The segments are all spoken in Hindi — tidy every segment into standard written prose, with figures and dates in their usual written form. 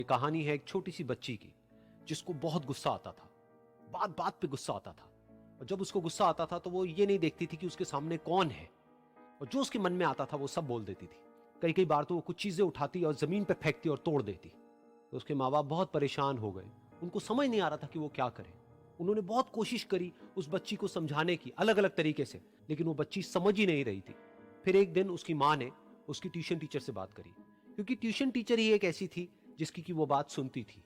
ये कहानी है एक छोटी सी बच्ची की जिसको बहुत गुस्सा आता था। बात बात पे गुस्सा आता था। और जब उसको गुस्सा आता था तो वो ये नहीं देखती थी कि उसके सामने कौन है, और जो उसके मन में आता था वो सब बोल देती थी। कई कई बार तो वो कुछ चीजें उठाती और जमीन पे फेंकती और तोड़ देती। तो उसके माँ बाप बहुत परेशान हो गए। उनको समझ नहीं आ रहा था कि वो क्या करे। उन्होंने बहुत कोशिश करी उस बच्ची को समझाने की अलग अलग तरीके से, लेकिन वो बच्ची समझ ही नहीं रही थी। फिर एक दिन उसकी माँ ने उसकी ट्यूशन टीचर से बात करी, क्योंकि ट्यूशन टीचर ही एक ऐसी थी जिसकी कि वो बात सुनती थी।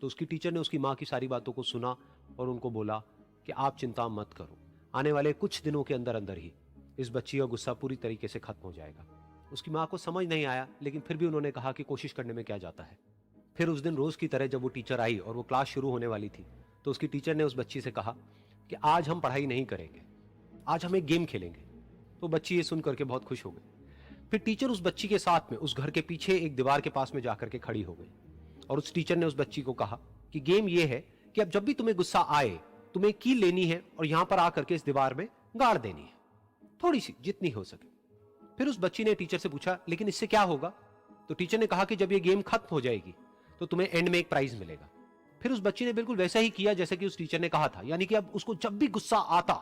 तो उसकी टीचर ने उसकी माँ की सारी बातों को सुना और उनको बोला कि आप चिंता मत करो, आने वाले कुछ दिनों के अंदर अंदर ही इस बच्ची का गुस्सा पूरी तरीके से खत्म हो जाएगा। उसकी माँ को समझ नहीं आया, लेकिन फिर भी उन्होंने कहा कि कोशिश करने में क्या जाता है। फिर उस दिन रोज की तरह जब वो टीचर आई और वो क्लास शुरू होने वाली थी, तो उसकी टीचर ने उस बच्ची से कहा कि आज हम पढ़ाई नहीं करेंगे, आज हम एक गेम खेलेंगे। तो बच्ची ये सुन करके बहुत खुश हो गई। फिर टीचर उस बच्ची के साथ में उस घर के पीछे एक दीवार के पास में जाकर के खड़ी हो गई, और उस टीचर ने उस बच्ची को कहा कि गेम ये है कि अब जब भी तुम्हें गुस्सा आए, तुम्हें कील लेनी है और यहां पर आकर के इस दीवार में गाड़ देनी है, थोड़ी सी, जितनी हो सके। फिर उस बच्ची ने टीचर से पूछा, लेकिन इससे क्या होगा? तो टीचर ने कहा कि जब ये गेम खत्म हो जाएगी तो तुम्हें एंड में एक प्राइज मिलेगा। फिर उस बच्ची ने बिल्कुल वैसा ही किया जैसे कि उस टीचर ने कहा था, यानी कि अब उसको जब भी गुस्सा आता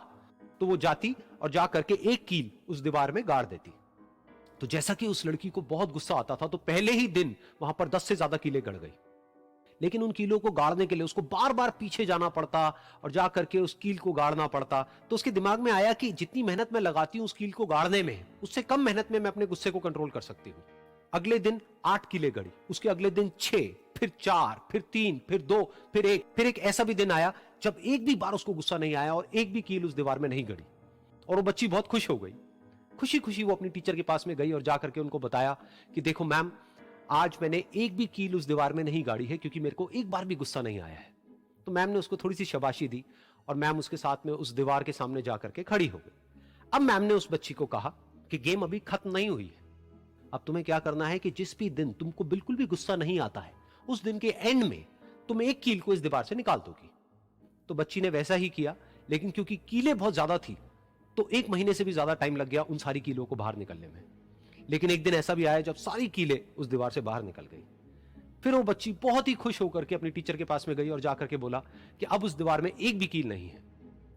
तो वो जाती और जा करके एक कील उस दीवार में गाड़ देती। तो जैसा कि उस लड़की को बहुत गुस्सा आता था, तो पहले ही दिन वहां पर 10 से ज्यादा कीलें गड़ गई। लेकिन उन कीलों को गाड़ने के लिए उसको बार बार पीछे जाना पड़ता और जा करके उस कील को गाड़ना पड़ता। तो उसके दिमाग में आया कि जितनी मेहनत मैं लगाती हूं उस कील को गाड़ने में, उससे कम मेहनत में मैं अपने गुस्से को कंट्रोल कर सकती हूं। अगले दिन 8 कीलें गड़ी, उसके अगले दिन 6, फिर 4, फिर 3, फिर 2, फिर 1। फिर एक ऐसा भी दिन आया जब एक भी बार उसको गुस्सा नहीं आया और एक भी कील उस दीवार में नहीं गड़ी, और वो बच्ची बहुत खुश हो गई। खुशी खुशी वो अपनी टीचर के पास में गई और जाकर के उनको बताया कि देखो मैम, आज मैंने एक भी कील उस दीवार में नहीं गाड़ी है, क्योंकि मेरे को एक बार भी गुस्सा नहीं आया है। तो मैम ने उसको थोड़ी सी शाबाशी दी और मैम उसके साथ में उस दीवार के सामने जाकर के खड़ी हो गई। अब मैम ने उस बच्ची को कहा कि गेम अभी खत्म नहीं हुई है। अब तुम्हें क्या करना है कि जिस भी दिन तुमको बिल्कुल भी गुस्सा नहीं आता है, उस दिन के एंड में तुम एक कील को इस दीवार से निकाल दोगी। तो बच्ची ने वैसा ही किया, लेकिन क्योंकि कीलें बहुत ज्यादा थी तो 1 महीने से भी ज्यादा टाइम लग गया उन सारी कीलों को बाहर निकलने में। लेकिन एक दिन ऐसा भी आया जब सारी कीलें उस दीवार से बाहर निकल गई। फिर वो बच्ची बहुत ही खुश होकर के अपनी टीचर के पास में गई और जाकर के बोला कि अब उस दीवार में एक भी कील नहीं है।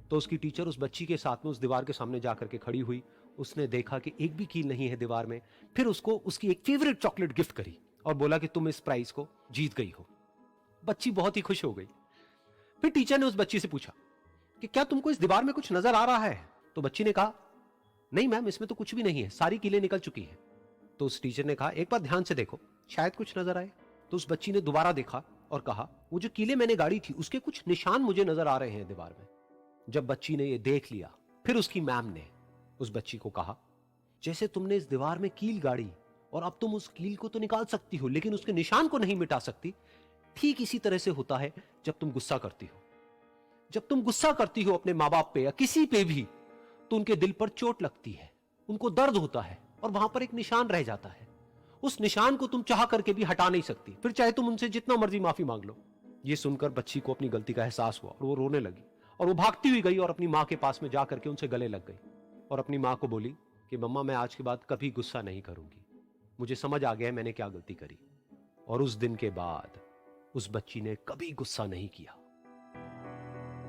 तो उसकी टीचर उस बच्ची के साथ में उस दीवार के सामने जाकर के खड़ी हुई। उसने देखा कि एक भी कील नहीं है दीवार में। फिर उसको उसकी एक फेवरेट चॉकलेट गिफ्ट करी और बोला कि तुम इस प्राइज को जीत गई हो। बच्ची बहुत ही खुश हो गई। फिर टीचर ने उस बच्ची से पूछा कि क्या तुमको इस दीवार में कुछ नजर आ रहा है? तो बच्ची ने कहा, नहीं मैम, इसमें तो कुछ भी नहीं है, सारी कीलें निकल चुकी हैं। तो उस टीचर ने कहा, एक बार ध्यान से देखो, शायद कुछ नजर आए। तो उस बच्ची ने दोबारा देखा और कहा, वो जो कीलें मैंने गाड़ी थी उसके कुछ निशान मुझे नजर आ रहे हैं दीवार में। जब बच्ची ने ये देख लिया, फिर उसकी मैम ने उस बच्ची को कहा, जैसे तुमने इस दीवार में कील गाड़ी और अब तुम उस कील को तो निकाल सकती हो लेकिन उसके निशान को नहीं मिटा सकती, ठीक इसी तरह से होता है जब तुम गुस्सा करती हो। जब तुम गुस्सा करती हो अपने माँ बाप पे या किसी पे भी, तो उनके दिल पर चोट लगती है, उनको दर्द होता है और वहां पर एक निशान रह जाता है। उस निशान को तुम चाह करके भी हटा नहीं सकती, फिर चाहे तुम उनसे जितना मर्जी माफी मांग लो। ये सुनकर बच्ची को अपनी गलती का एहसास हुआ और वो रोने लगी, और वो भागती हुई गई और अपनी माँ के पास में जाकर के उनसे गले लग गई और अपनी माँ को बोली कि मम्मा, मैं आज के बाद कभी गुस्सा नहीं करूंगी, मुझे समझ आ गया है मैंने क्या गलती करी। और उस दिन के बाद उस बच्ची ने कभी गुस्सा नहीं किया।